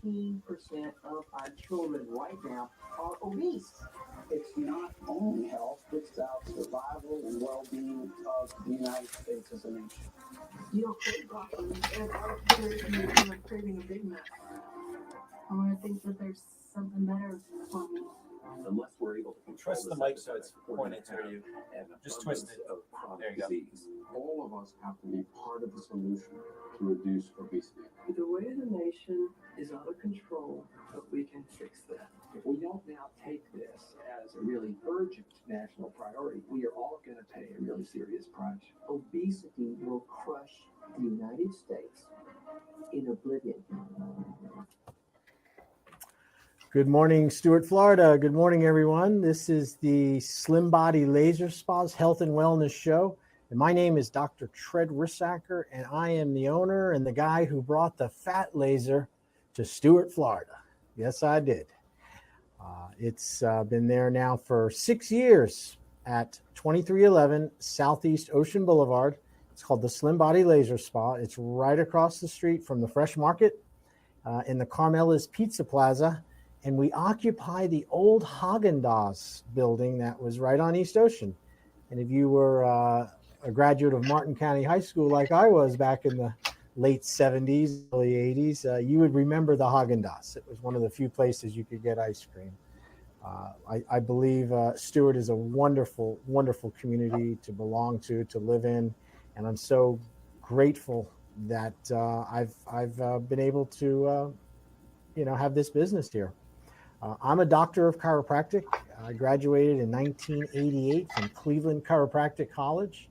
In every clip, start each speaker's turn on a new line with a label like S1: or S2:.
S1: of our children right now are obese.
S2: It's not only health, it's about survival and well-being of the United States as a nation.
S1: You don't crave broccoli, and I'm craving a Big Mac. I want to think that there's something better for me.
S3: Unless we're able to control
S4: twist the mic so it's pointed to you. Just twist it. There you go.
S3: All of us have to be part of the solution to reduce obesity.
S1: The way the nation is out of control, but we can fix that.
S2: If we don't now take this as a really urgent national priority, we are all going to pay a really serious price.
S1: Obesity will crush the United States in oblivion.
S5: Good morning, Stuart, Florida. Good morning, everyone. This is the Slim Body Laser Spa's Health and Wellness Show. And my name is Dr. Tred Rissacker, and I am the owner and the guy who brought the fat laser to Stuart, Florida. Yes, I did. It's been there now for 6 years at 2311 Southeast Ocean Boulevard. It's called the Slim Body Laser Spa. It's right across the street from the Fresh Market in the Carmela's Pizza Plaza. And we occupy the old Haagen-Dazs building that was right on East Ocean. And if you were a graduate of Martin County High School like I was back in the late 70s, early 80s, you would remember the Haagen-Dazs. It was one of the few places you could get ice cream. I believe Stuart is a wonderful, wonderful community to belong to live in. And I'm so grateful that I've been able to, have this business here. I'm a doctor of chiropractic. I graduated in 1988 from Cleveland Chiropractic College.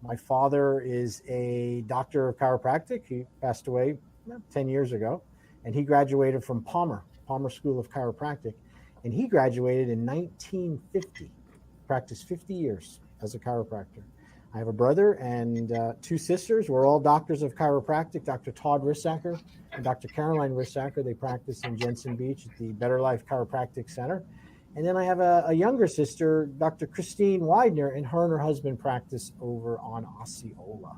S5: My father is a doctor of chiropractic. He passed away 10 years ago, and he graduated from Palmer School of Chiropractic, and he graduated in 1950, practiced 50 years as a chiropractor. I have a brother and two sisters. We're all doctors of chiropractic, Dr. Todd Rissacker and Dr. Caroline Rissacker. They practice in Jensen Beach at the Better Life Chiropractic Center. And then I have a younger sister, Dr. Christine Widener, and her husband practice over on Osceola.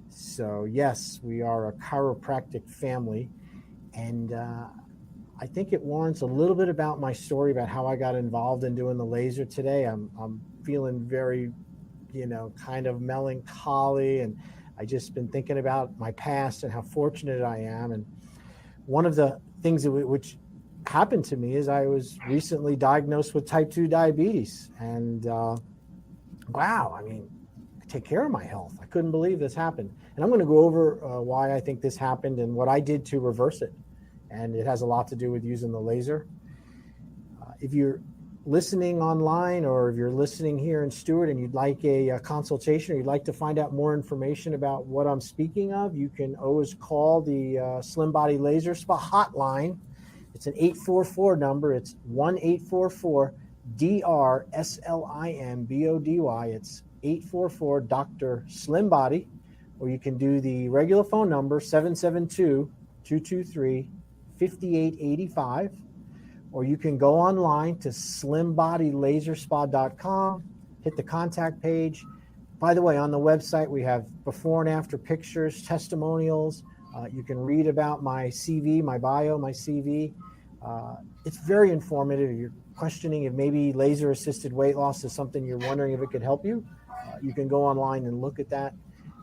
S5: So yes, we are a chiropractic family. And I think it warrants a little bit about my story about how I got involved in doing the laser today. I'm feeling very kind of melancholy, and I just been thinking about my past and how fortunate I am. And one of the things which happened to me is I was recently diagnosed with type 2 diabetes, and I take care of my health. I couldn't believe this happened. And I'm going to go over why I think this happened and what I did to reverse it. And it has a lot to do with using the laser. If you're listening online, or if you're listening here in Stuart and you'd like a consultation, or you'd like to find out more information about what I'm speaking of, you can always call the Slim Body Laser Spa hotline. It's an 844 number. It's 1-844-DRSLIMBODY. It's 844 Dr. Slim Body, or you can do the regular phone number 772-223-5885. Or you can go online to slimbodylaserspa.com, hit the contact page. By the way, on the website, we have before and after pictures, testimonials. You can read about my CV, my bio, my CV. It's very informative. If you're questioning if maybe laser-assisted weight loss is something you're wondering if it could help you, you can go online and look at that.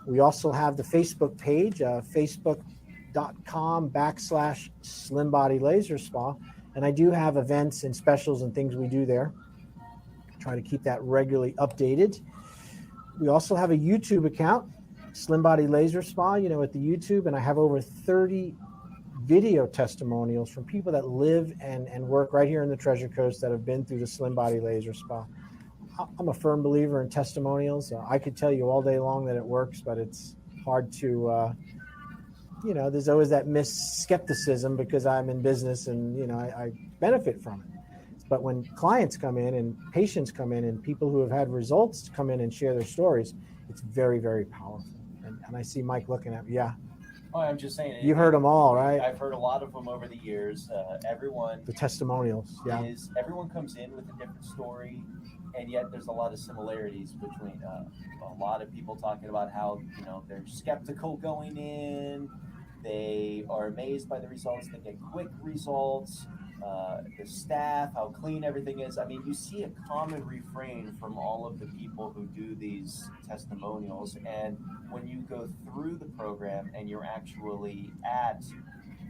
S5: We also have the Facebook page, facebook.com/SlimBodyLaserSpa. And I do have events and specials and things we do there. Try to keep that regularly updated. We also have a YouTube account, Slim Body Laser Spa, at the YouTube. And I have over 30 video testimonials from people that live and work right here in the Treasure Coast that have been through the Slim Body Laser Spa. I'm a firm believer in testimonials. I could tell you all day long that it works, but it's hard to... there's always that skepticism because I'm in business and, I benefit from it. But when clients come in and patients come in and people who have had results come in and share their stories, it's very, very powerful. And I see Mike looking at me. Yeah.
S4: Oh, I'm just saying.
S5: You heard them all, right?
S4: I've heard a lot of them over the years. Everyone.
S5: The testimonials. Yeah.
S4: Everyone comes in with a different story, and yet there's a lot of similarities between a lot of people talking about how, they're skeptical going in. They are amazed by the results. They get quick results. The staff, how clean everything is. I mean, you see a common refrain from all of the people who do these testimonials. And when you go through the program and you're actually at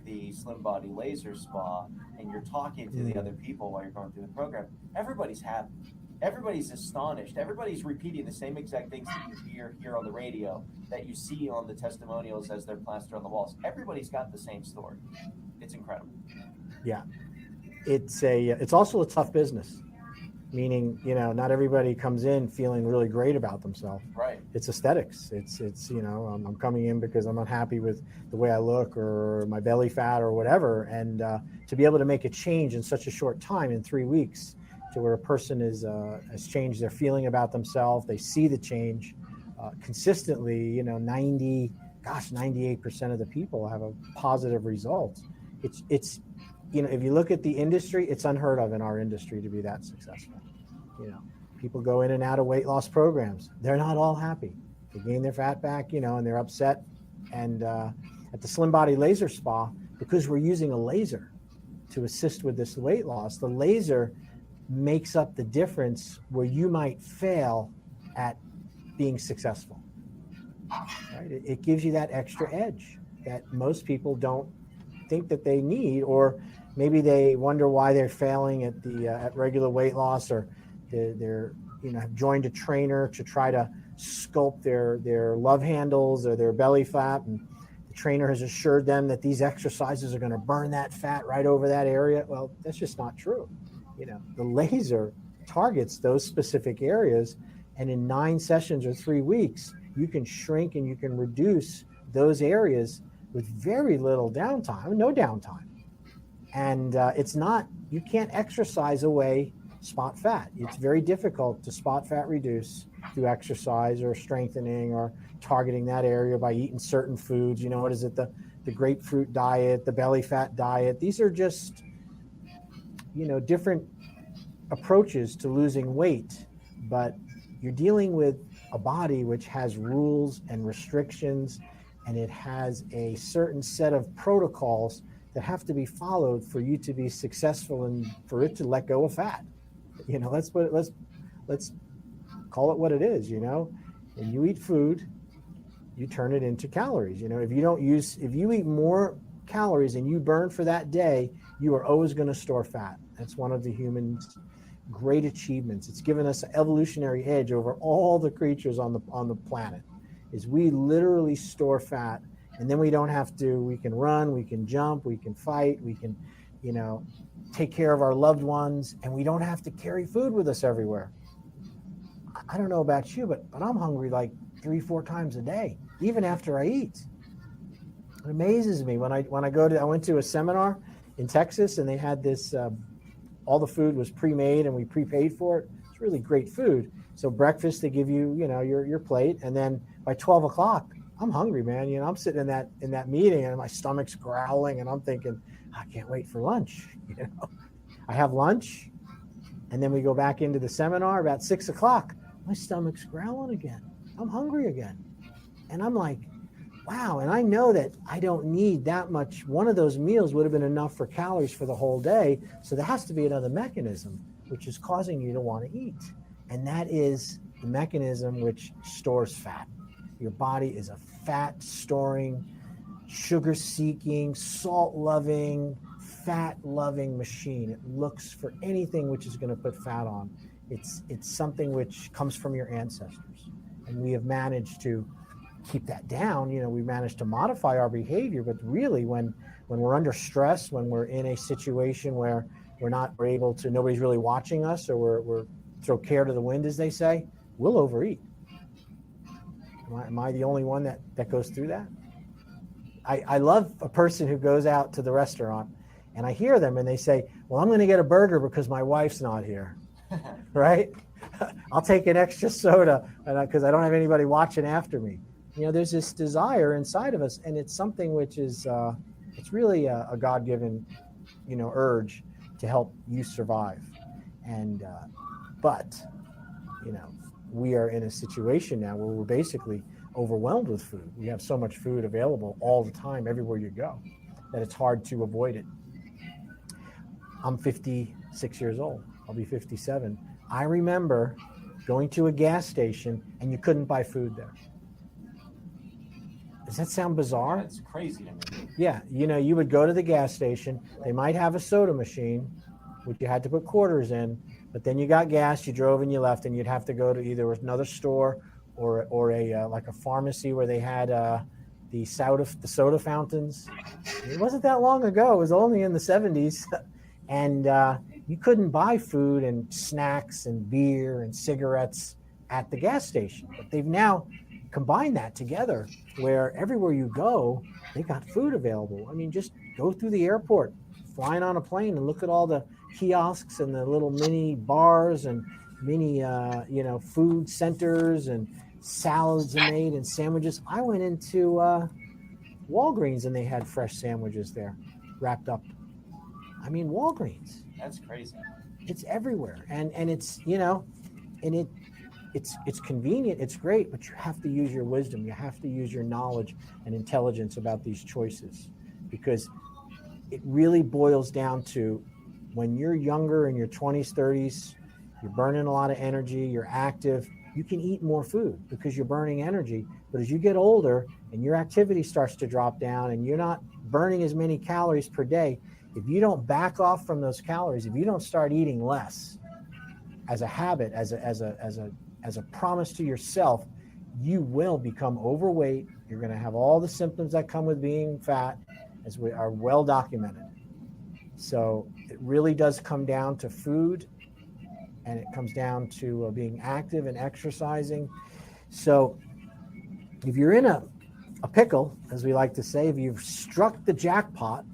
S4: the Slim Body Laser Spa and you're talking to the other people while you're going through the program, everybody's happy. Everybody's astonished. Everybody's repeating the same exact things that you hear here on the radio, that you see on the testimonials as they're plastered on the walls. Everybody's got the same story. It's incredible.
S5: Yeah. It's also a tough business, meaning, not everybody comes in feeling really great about themselves.
S4: Right.
S5: It's aesthetics. It's I'm coming in because I'm unhappy with the way I look or my belly fat or whatever. And to be able to make a change in such a short time, in 3 weeks, to where a person has changed their feeling about themselves, they see the change consistently, 98% of the people have a positive result. It's if you look at the industry, it's unheard of in our industry to be that successful. People go in and out of weight loss programs. They're not all happy. They gain their fat back, and they're upset. And at the Slim Body Laser Spa, because we're using a laser to assist with this weight loss, the laser makes up the difference where you might fail at being successful. Right? It gives you that extra edge that most people don't think that they need, or maybe they wonder why they're failing at at regular weight loss, or they're have joined a trainer to try to sculpt their love handles or their belly fat, and the trainer has assured them that these exercises are going to burn that fat right over that area. Well, that's just not true. The laser targets those specific areas, and in 9 sessions or 3 weeks, you can shrink and you can reduce those areas with very little downtime, no downtime. And you can't exercise away spot fat. It's very difficult to spot fat reduce through exercise or strengthening or targeting that area by eating certain foods. What is it? The grapefruit diet, the belly fat diet. These are just, different approaches to losing weight, but you're dealing with a body which has rules and restrictions, and it has a certain set of protocols that have to be followed for you to be successful and for it to let go of fat. Let's call it what it is. When you eat food, you turn it into calories. If you eat more calories than you burn for that day, you are always going to store fat. That's one of the human's great achievements. It's given us an evolutionary edge over all the creatures on the planet. Is we literally store fat, and then we don't have to. We can run, we can jump, we can fight, we can, take care of our loved ones, and we don't have to carry food with us everywhere. I don't know about you, but I'm hungry like 3-4 times a day, even after I eat. It amazes me when I went to a seminar in Texas, and they had this. All the food was pre-made, and we prepaid for it. It's really great food. So breakfast, they give you, your plate, and then by 12 o'clock, I'm hungry, man. I'm sitting in that meeting, and my stomach's growling, and I'm thinking, I can't wait for lunch. I have lunch, and then we go back into the seminar about 6 o'clock. My stomach's growling again. I'm hungry again, and I'm like, wow. And I know that I don't need that much. One of those meals would have been enough for calories for the whole day. So there has to be another mechanism which is causing you to want to eat. And that is the mechanism which stores fat. Your body is a fat storing, sugar seeking, salt loving, fat loving machine. It looks for anything which is going to put fat on. It's something which comes from your ancestors. And we have managed to keep that down. We managed to modify our behavior, but really when we're under stress, when we're in a situation where we're able to, nobody's really watching us, or we're throw care to the wind, as they say, we'll overeat. Am I the only one that goes through that? I love a person who goes out to the restaurant, and I hear them and they say, well, I'm going to get a burger because my wife's not here. Right? I'll take an extra soda because I don't have anybody watching after me. There's this desire inside of us, and it's something which is, it's really a God-given, urge to help you survive. And, but, we are in a situation now where we're basically overwhelmed with food. We have so much food available all the time, everywhere you go, that it's hard to avoid it. I'm 56 years old. I'll be 57. I remember going to a gas station and you couldn't buy food there. Does that sound bizarre?
S4: That's crazy to me.
S5: Yeah, you would go to the gas station. They might have a soda machine, which you had to put quarters in, but then you got gas, you drove and you left, and you'd have to go to either another store or a like a pharmacy where they had the soda fountains. It wasn't that long ago. It was only in the 70s, and you couldn't buy food and snacks and beer and cigarettes at the gas station. But they've now combine that together where everywhere you go, they got food available. I mean, just go through the airport, flying on a plane, and look at all the kiosks and the little mini bars and mini, food centers, and salads are made and sandwiches. I went into Walgreens and they had fresh sandwiches there wrapped up. I mean, Walgreens.
S4: That's crazy.
S5: It's everywhere. And it's, it's convenient, it's great, but you have to use your wisdom. You have to use your knowledge and intelligence about these choices, because it really boils down to when you're younger, in your 20s, 30s, you're burning a lot of energy, you're active, you can eat more food because you're burning energy. But as you get older and your activity starts to drop down and you're not burning as many calories per day, if you don't back off from those calories, if you don't start eating less as a habit, as a promise to yourself, you will become overweight. You're going to have all the symptoms that come with being fat, as we are well documented. So it really does come down to food, and it comes down to being active and exercising. So if you're in a pickle, as we like to say, if you've struck the jackpot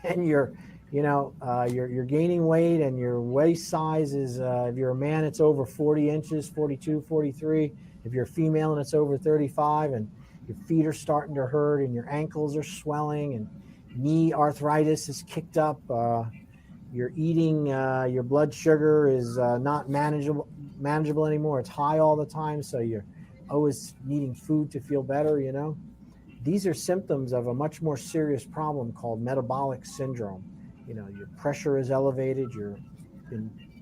S5: and you're gaining weight and your waist size is, if you're a man, it's over 40 inches, 42, 43. If you're a female and it's over 35, and your feet are starting to hurt and your ankles are swelling and knee arthritis is kicked up, you're eating, your blood sugar is not manageable anymore. It's high all the time, so you're always needing food to feel better, These are symptoms of a much more serious problem called metabolic syndrome. Your pressure is elevated,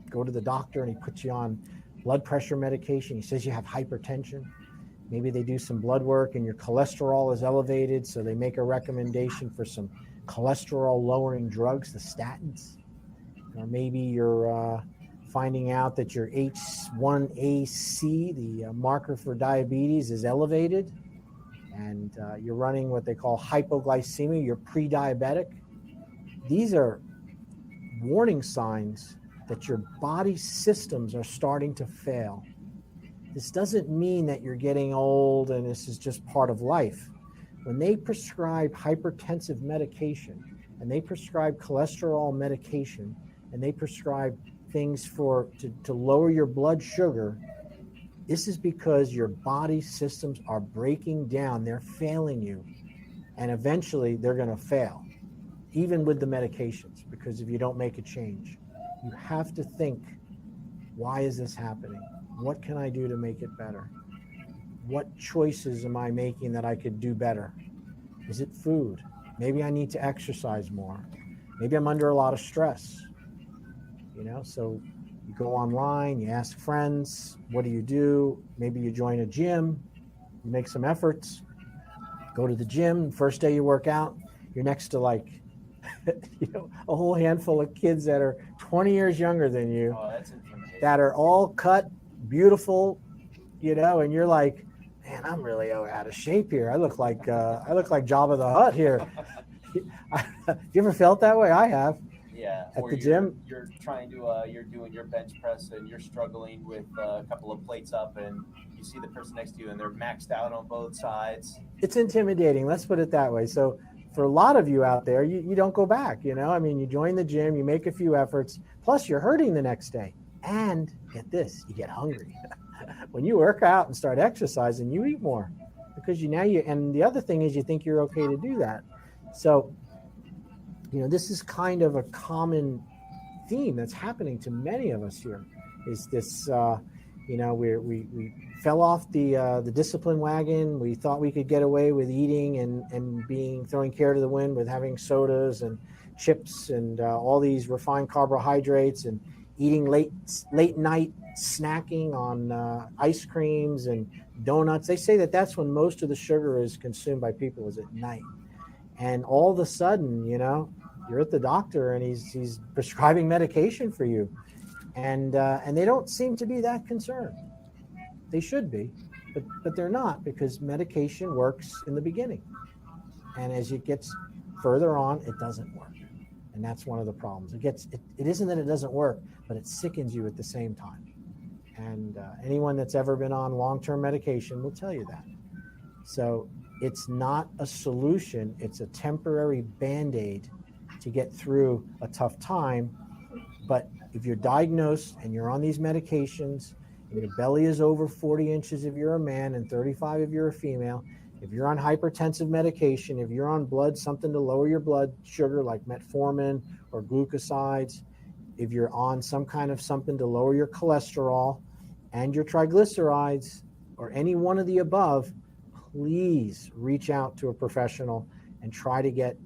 S5: go to the doctor and he puts you on blood pressure medication. He says you have hypertension. Maybe they do some blood work and your cholesterol is elevated, so they make a recommendation for some cholesterol lowering drugs, the statins. Or maybe you're finding out that your H1AC, the marker for diabetes, is elevated, and you're running what they call hypoglycemia, you're pre-diabetic. These are warning signs that your body systems are starting to fail. This doesn't mean that you're getting old and this is just part of life. When they prescribe hypertensive medication and they prescribe cholesterol medication and they prescribe things to lower your blood sugar, this is because your body systems are breaking down. They're failing you. And eventually they're going to fail, even with the medications, because if you don't make a change, you have to think, why is this happening? What can I do to make it better? What choices am I making that I could do better? Is it food? Maybe I need to exercise more. Maybe I'm under a lot of stress. So you go online, you ask friends, what do you do? Maybe you join a gym, you make some efforts, go to the gym. First day you work out, you're next to a whole handful of kids that are 20 years younger than you, that are all cut, beautiful, and you're like, man, I'm really out of shape here. I look like Jabba the Hutt here. You ever felt that way? I have.
S4: Yeah.
S5: At
S4: or
S5: the gym.
S4: You're trying to, you're doing your bench press and you're struggling with a couple of plates up, and you see the person next to you and they're maxed out on both sides.
S5: It's intimidating. Let's put it that way. So for a lot of you out there, you don't go back. You join the gym, you make a few efforts, plus you're hurting the next day. And get this, you get hungry. When you work out and start exercising, you eat more because and the other thing is you think you're okay to do that. So, this is kind of a common theme that's happening to many of us here, is this, We fell off the discipline wagon. We thought we could get away with eating and throwing care to the wind with having sodas and chips and all these refined carbohydrates and eating late night snacking on ice creams and donuts. They say that that's when most of the sugar is consumed by people, is at night. And all of a sudden, you're at the doctor and he's prescribing medication for you. And they don't seem to be that concerned. They should be, but they're not, because medication works in the beginning. And as it gets further on, it doesn't work. And that's one of the problems. It isn't that it doesn't work, but it sickens you at the same time. And anyone that's ever been on long-term medication will tell you that. So it's not a solution. It's a temporary Band-Aid to get through a tough time. But if you're diagnosed and you're on these medications and your belly is over 40 inches if you're a man and 35 if you're a female, if you're on hypertensive medication, if you're on something to lower your blood sugar like metformin or glucosides, if you're on some kind of something to lower your cholesterol and your triglycerides or any one of the above, please reach out to a professional and try to get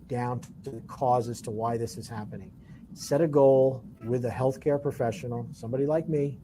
S5: down to the cause as to why this is happening. Set a goal with a healthcare professional, somebody like me,